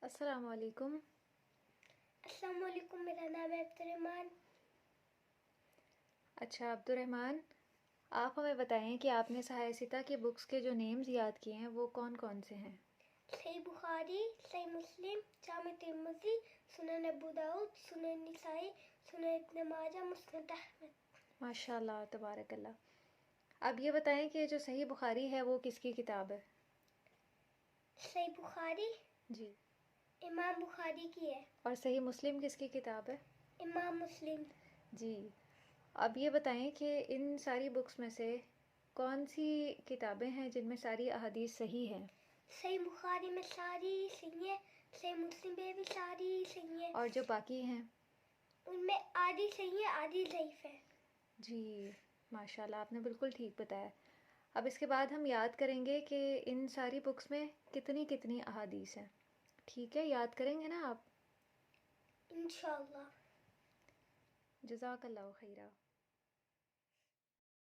السلام علیکم۔ السلام علیکم، میرا نام ہے عبدالرحمن۔ اچھا عبد الرحمن، آپ ہمیں بتائیں کہ آپ نے صحیح ستہ کی بکس کے جو نیمز یاد کیے ہیں وہ کون کون سے ہیں؟ صحیح بخاری، صحیح مسلم، جامع ترمذی، سنن ابو داؤد، سنن نسائی، سنن ابن ماجہ، مسند احمد۔ ماشاء اللہ، تبارک اللہ۔ اب یہ بتائیں کہ جو صحیح بخاری ہے وہ کس کی کتاب ہے؟ صحیح بخاری جی۔ امام بخاری کی ہے۔ اور صحیح مسلم کس کی کتاب ہے؟ امام مسلم۔ جی۔ اب یہ بتائیں کہ ان ساری بکس میں سے کون سی کتابیں ہیں جن میں ساری احادیث صحیح ہیں؟ صحیح بخاری میں ساری صحیح ہے، صحیح مسلم میں بھی ساری صحیح ہے، اور جو باقی ہیں؟ ان میں آدھی صحیح ہے، آدھی ضعیف ہے۔ جی ماشاء اللہ، آپ نے بالکل ٹھیک بتایا۔ اب اس کے بعد ہم یاد کریں گے کہ ان ساری بکس میں کتنی کتنی احادیث ہیں۔ ٹھیک ہے، یاد کریں گے نا آپ؟ انشاءاللہ۔ جزاک اللہ خیرہ۔